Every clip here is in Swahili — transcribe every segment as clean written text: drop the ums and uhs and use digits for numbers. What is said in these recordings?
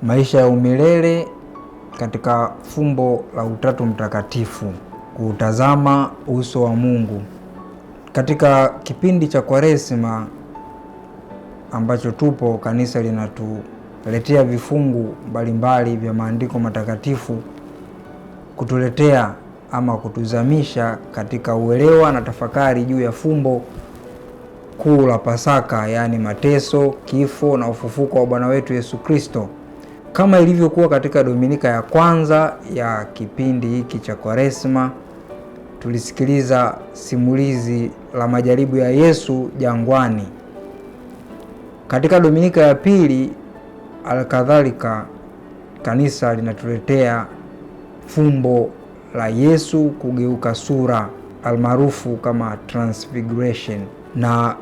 maisha ya umilele katika fumbo la Utatu Mtakatifu, kutazama uso wa Mungu. Katika kipindi cha Kwaresima ambacho tupo, kanisa linatuletea vifungu mbalimbali vya maandiko matakatifu kutuletea ama kutuzamisha katika uelewa na tafakari juu ya fumbo kuu la Pasaka, yaani mateso, kifo na ufufuko wa Bwana wetu Yesu Kristo. Kama ilivyokuwa katika Dominika ya kwanza ya kipindi hiki cha Kwaresima, tulisikiliza simulizi la majaribu ya Yesu jangwani. Katika Dominika ya pili, alkadhalika, kanisa linatuletea fumbo la Yesu kugeuka sura, almaarufu kama transfiguration. Na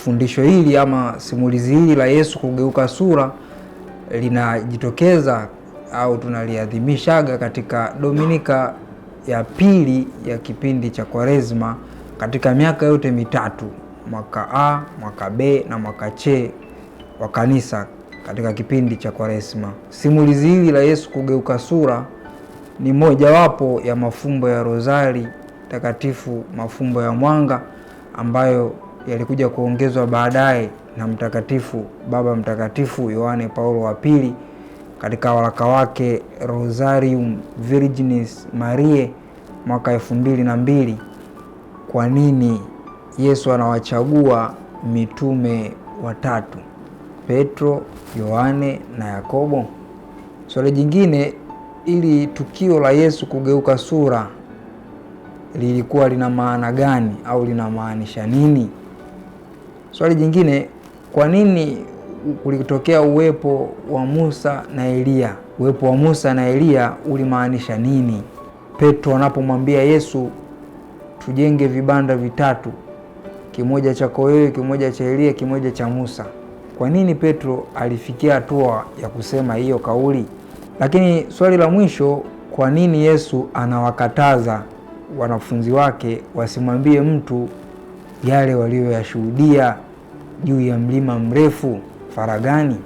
fundisho hili ama simulizi hili la Yesu kugeuka sura linajitokeza au tunaliadhimishaga katika Dominika ya pili ya kipindi cha Kwaresima katika miaka yote mitatu, mwaka A, mwaka B na mwaka C wa kanisa katika kipindi cha Kwaresima. Simulizi hili la Yesu kugeuka sura ni mojawapo ya mafumbo ya Rozari takatifu, mafumbo ya mwanga ambayo yalikuja kuongezwa baadaye na Baba Mtakatifu Yohane Paulo wa pili katika waraka wake Rosarium Virginis Mariae mwaka 2002. Kwa nini Yesu anawachagua mitume watatu, Petro, Yohane na Yakobo? Swali jingine, ili tukio la Yesu kugeuka sura lilikuwa lina maana gani au linamaanisha nini? Swali jingine, kwa nini kulitokea uwepo wa Musa na Elia? Uwepo wa Musa na Elia ulimaanisha nini? Petro anapomwambia Yesu tujenge vibanda vitatu, kimoja chako wewe, kimoja cha Elia, kimoja cha Musa, kwa nini Petro alifikia hatua ya kusema hiyo kauli? Lakini swali la mwisho, kwa nini Yesu anawakataza wanafunzi wake wasimwambie mtu yale walioyashuhudia juu ya mlima mrefu faragani?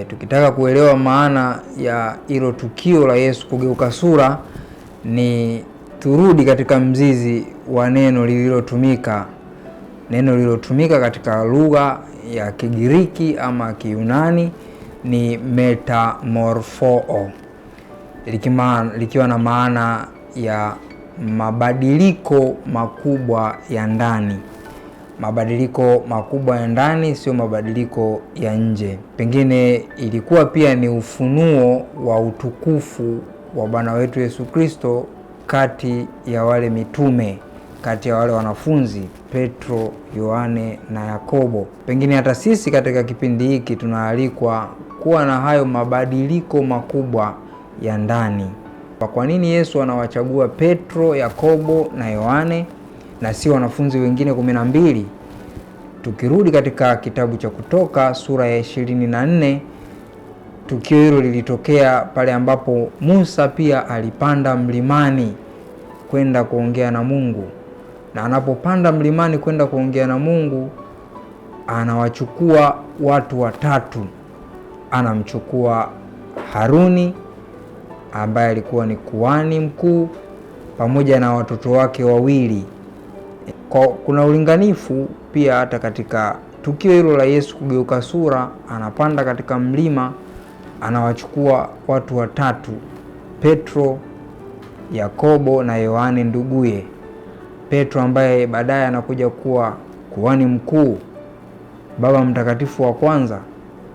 Tukitaka kuelewa maana ya hilo tukio la Yesu kugeuka sura, ni turudi katika mzizi wa neno lililotumika. Neno lililotumika katika lugha ya Kigiriki ama Kiyunani ni metamorphoo, likiwa na maana ya mabadiliko makubwa ya ndani. Mabadiliko makubwa ya ndani, sio mabadiliko ya nje. Pengine ilikuwa pia ni ufunuo wa utukufu wa Bwana wetu Yesu Kristo kati ya wale mitume, kati ya wale wanafunzi Petro, Yohane na Yakobo. Pengine hata sisi katika kipindi hiki tunaalikwa kuwa na hayo mabadiliko makubwa ya ndani. Kwa nini Yesu anawachagua Petro, Yakobo na Yohane na si wanafunzi wengine 12? Tukirudi katika kitabu cha Kutoka sura ya 24, tukio hilo lilitokea pale ambapo Musa pia alipanda mlimani kwenda kuongea na Mungu. Na anapopanda mlimani kwenda kuongea na Mungu, anawachukua watu watatu. Anamchukua Haruni ambaye alikuwa ni kuhani mkuu pamoja na watoto wake wawili. Kuna ulinganifu pia hata katika tukio hilo la Yesu kugeuka sura. Anapanda katika mlima, anawachukua watu watatu, Petro, Yakobo na Yohane nduguye. Petro ambaye baadaye anakuja kuwa kuhani mkuu, Baba Mtakatifu wa kwanza,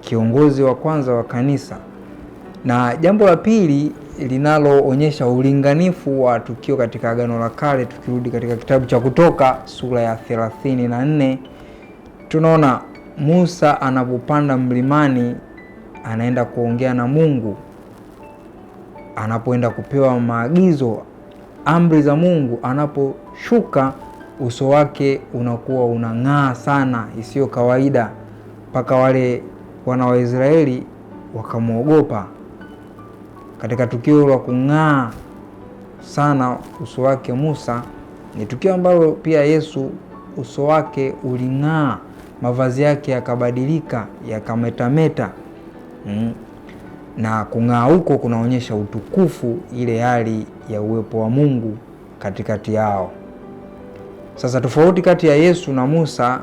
kiongozi wa kwanza wa kanisa. Na jambo la pili linaloonyesha ulinganifu wa tukio katika Agano la Kale, tukirudi katika kitabu cha Kutoka sura ya 34, tunaona Musa anapopanda mlimani anaenda kuongea na Mungu. Anapoenda kupewa maagizo, amri za Mungu, anaposhuka uso wake unakuwa unang'aa sana, isiyo kawaida, mpaka wale wana wa Israeli wakamwogopa. Katika tukio la kung'aa sana uso wake Musa, ni tukio ambalo pia Yesu uso wake uling'aa, mavazi yake yakabadilika, yakametameta. na kung'aa huko kunaonyesha utukufu, ile hali ya uwepo wa Mungu katikati yao. Sasa tofauti kati ya Yesu na Musa,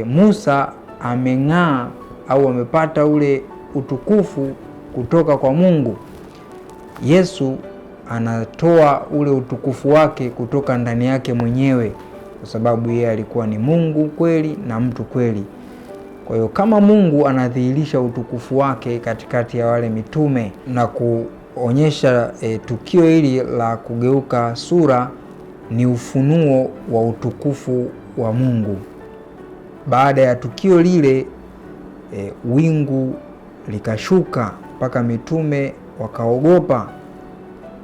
Musa ameng'aa au amepata ule utukufu kutoka kwa Mungu. Yesu anatoa ule utukufu wake kutoka ndani yake mwenyewe, kwa sababu yeye alikuwa ni Mungu kweli na mtu kweli. Kwa hiyo kama Mungu anadhihirisha utukufu wake katikati ya wale mitume na kuonyesha tukio hili la kugeuka sura ni ufunuo wa utukufu wa Mungu. Baada ya tukio lile, wingu likashuka mpaka mitume wakaogopa,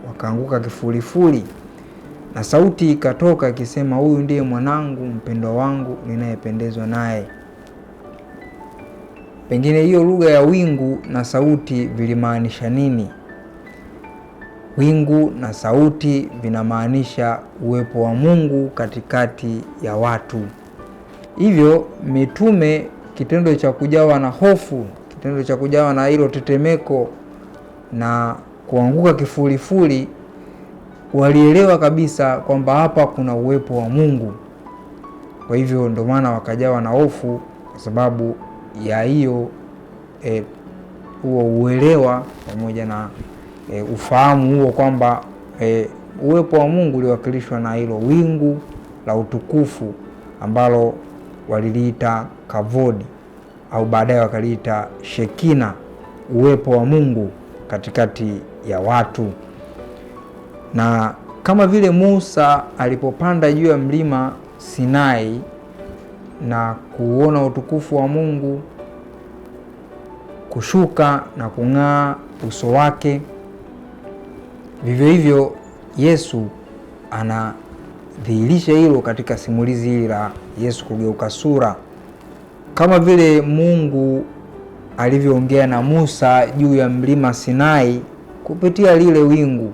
wakaanguka kifulifuli, na sauti ikatoka ikisema, huyu ndiye mwanangu mpendwa wangu ninayependezwa naye. Pengine hiyo lugha ya wingu na sauti vilimaanisha nini? Wingu na sauti vinamaanisha uwepo wa Mungu katikati ya watu. Hivyo mitume, kitendo cha kujawa na hofu, kitendo cha kujawa na hilo tetemeko na kuanguka kifulifuli, walielewa kabisa kwamba hapa kuna uwepo wa Mungu. Kwa hivyo ndio maana wakajawa na hofu, kwa sababu ya hiyo huo uelewa pamoja na ufahamu huo kwamba uwepo wa Mungu uliwakilishwa na hilo wingu la utukufu ambalo waliliita kavodi au baadaye wakaliita Shekina, uwepo wa Mungu katikati ya watu. Na kama vile Musa alipopanda juu ya mlima Sinai na kuona utukufu wa Mungu kushuka na kung'aa uso wake, vivyo hivyo Yesu anadhihirisha hilo katika simulizi hili la Yesu kugeuka sura. Kama vile Mungu alivyoongea na Musa juu ya mlima Sinai kupitia lile wingu,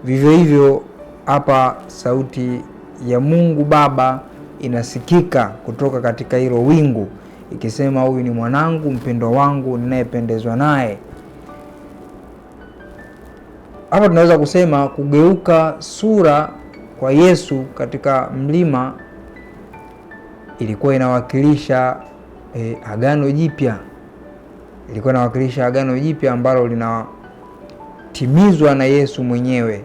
vivyo hivyo hapa sauti ya Mungu Baba inasikika kutoka katika hilo wingu ikisema, huyu ni mwanangu mpendwa wangu ninayependezwa naye. Hapa tunaweza kusema kugeuka sura kwa Yesu katika mlima ilikuwa inawakilisha agano jipya. Ilikuwa inawakilisha agano jipya ambalo linatimizwa na Yesu mwenyewe,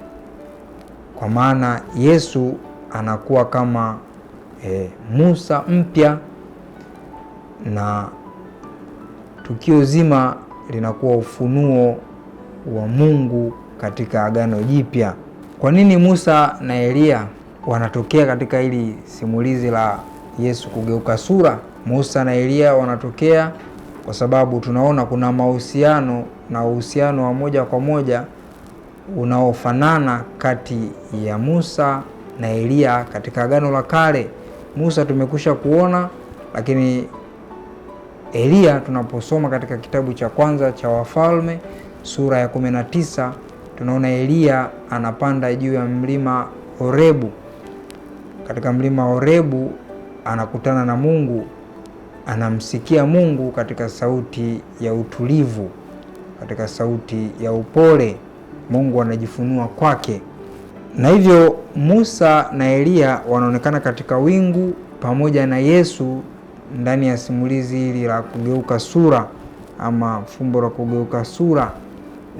kwa maana Yesu anakuwa kama Musa mpya, na tukio zima linakuwa ufunuo wa Mungu katika agano jipya. Kwa nini Musa na Elia wanatokea katika hili simulizi la Yesu kugeuka sura? Musa na Elia wanatokea kwa sababu tunaona kuna mahusiano na uhusiano wa moja kwa moja unaofanana kati ya Musa na Elia katika agano la kale. Musa tumekusha kuona, lakini Elia tunaposoma katika kitabu cha kwanza cha Wafalme sura ya 19 tunaona Elia anapanda juu ya mlima Horebu. Katika mlima Horebu anakutana na Mungu, anamsikia Mungu katika sauti ya utulivu, katika sauti ya upole. Mungu anajifunua kwake. Na hivyo Musa na Elia wanaonekana katika wingu pamoja na Yesu ndani ya simulizi hili la kugeuka sura ama fumbo la kugeuka sura.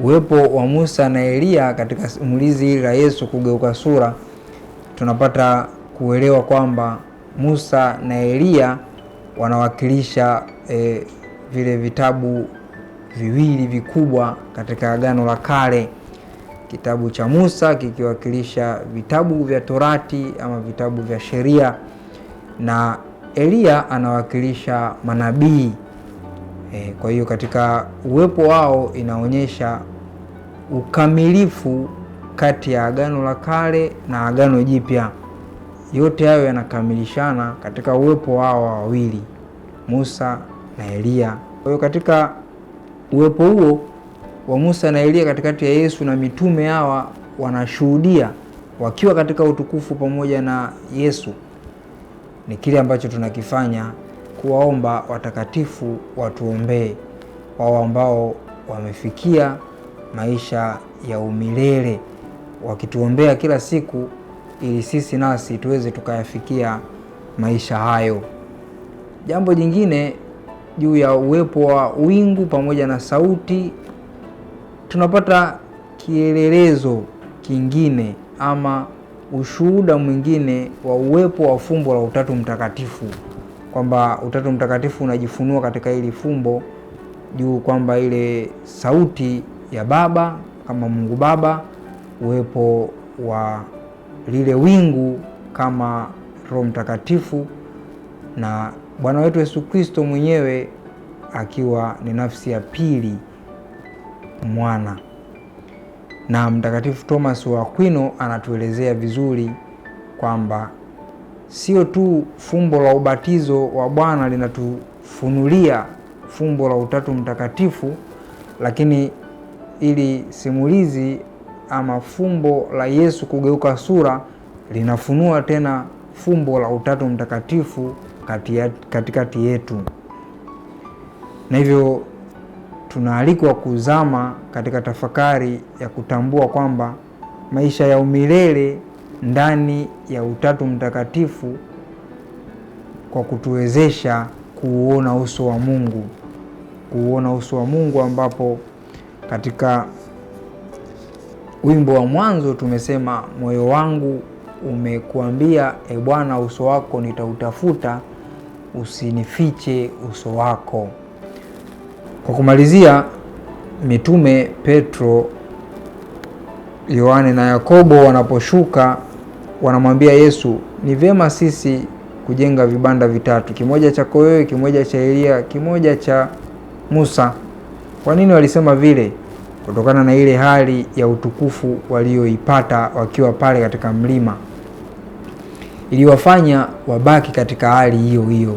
Uwepo wa Musa na Elia katika simulizi hili la Yesu kugeuka sura, tunapata kuelewa kwamba Musa na Elia wanawakilisha vile vitabu viwili vikubwa katika agano la kale. Kitabu cha Musa kikiwakilisha vitabu vya Torati ama vitabu vya sheria, na Elia anawakilisha manabii. Kwa hiyo katika uwepo wao inaonyesha ukamilifu kati ya agano la kale na agano jipya. Yote hayo yanakamilishana katika uwepo wao wawili, Musa na Elia. Kwa hiyo katika uwepo huo wa Musa na Elia katikati ya Yesu na mitume hawa wanashuhudia wakiwa katika utukufu pamoja na Yesu, ni kile ambacho tunakifanya kuwaomba watakatifu watuombee, wao ambao wamefikia maisha ya umilele, wakituombea kila siku ili sisi nasi tuweze tukayafikia maisha hayo. Jambo jingine juu ya uwepo wa wingu pamoja na sauti, tunapata kielelezo kingine ama ushuhuda mwingine wa uwepo wa fumbo la Utatu Mtakatifu, kwamba Utatu Mtakatifu unajifunua katika hili fumbo juu kwamba ile sauti ya Baba kama Mungu Baba, uwepo wa lile wingu kama Roho Mtakatifu, na Bwana wetu Yesu Kristo mwenyewe akiwa ni nafsi ya pili, mwana. Na Mtakatifu Thomas wa Aquino anatuelezea vizuri kwamba sio tu fumbo la ubatizo wa Bwana linatufunulia fumbo la Utatu Mtakatifu, lakini ili simulizi ama fumbo la Yesu kugeuka sura linafunua tena fumbo la Utatu Mtakatifu katikati yetu. Na hivyo tunaalikwa kuzama katika tafakari ya kutambua kwamba maisha ya umilele ndani ya Utatu Mtakatifu kwa kutuwezesha kuuona uso wa Mungu, ambapo katika wimbo wa mwanzo tumesema, moyo wangu umekuambia, e Bwana, uso wako nitautafuta, usinifiche uso wako. Kwa kumalizia, mitume Petro, Yohane na Yakobo wanaposhuka wanamwambia Yesu, ni vyema sisi kujenga vibanda vitatu, kimoja chako wewe, kimoja cha Elia, kimoja cha Musa. Kwa nini walisema vile? Kutokana na ile hali ya utukufu walioipata wakiwa pale katika mlima, iliwafanya wabaki katika hali hiyo hiyo.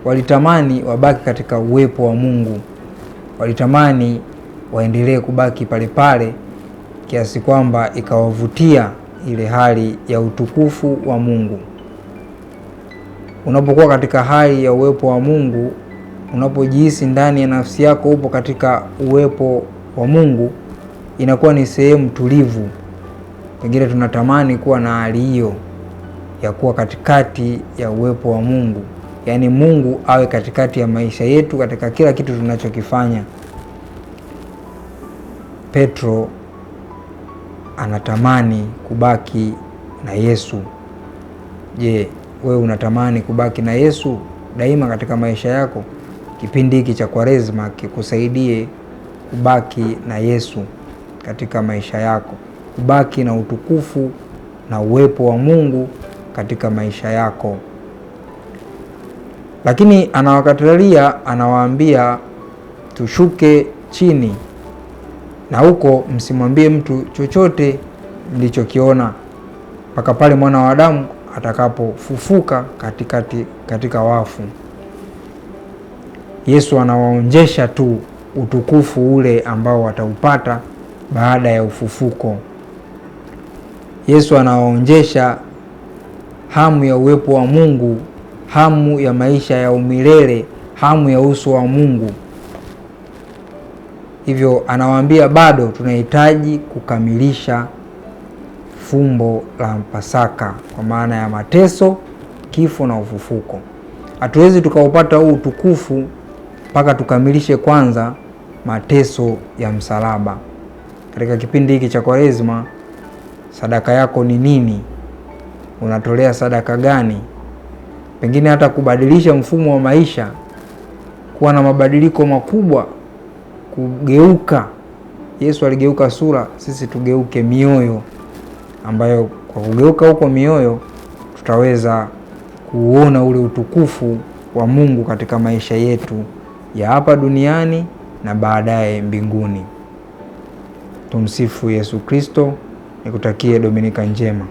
Walitamani wabaki katika uwepo wa Mungu, walitamani waendelee kubaki pale pale, kiasi kwamba ikawavutia ile hali ya utukufu wa Mungu. Unapokuwa katika hali ya uwepo wa Mungu, unapojihisi ndani ya nafsi yako upo katika uwepo wa Mungu, inakuwa ni sehemu tulivu. Pengine tunatamani kuwa na hali hiyo ya kuwa katikati ya uwepo wa Mungu, yaani Mungu awe katikati ya maisha yetu, katika kila kitu tunachokifanya. Petro anatamani kubaki na Yesu. Je, wewe unatamani kubaki na Yesu daima katika maisha yako? Kipindi hiki cha Kwaresma kikusaidie kubaki na Yesu katika maisha yako, kubaki na utukufu na uwepo wa Mungu katika maisha yako. Lakini anawakatalia, anawaambia tushuke chini, na huko msimwambie mtu chochote mlichokiona mpaka pale Mwana wa Adamu atakapofufuka katika wafu. Yesu anawaonjesha tu utukufu ule ambao wataupata baada ya ufufuko. Yesu anawaonjesha hamu ya uwepo wa Mungu, hamu ya maisha ya umilele, hamu ya uso wa Mungu. Hivyo anawaambia bado tunahitaji kukamilisha fumbo la Pasaka, kwa maana ya mateso, kifo na ufufuko. Hatuwezi tukaupata huu utukufu mpaka tukamilishe kwanza mateso ya msalaba. Katika kipindi hiki cha Kwaresma, sadaka yako ni nini? Unatolea sadaka gani? Pengine hata kubadilisha mfumo wa maisha, kuwa na mabadiliko makubwa, kugeuka. Yesu aligeuka sura, sisi tugeuke mioyo, ambayo kwa kugeuka huko mioyo tutaweza kuona ule utukufu wa Mungu katika maisha yetu ya hapa duniani na baadaye mbinguni. Tumsifu Yesu Kristo. Nikutakie Dominika njema.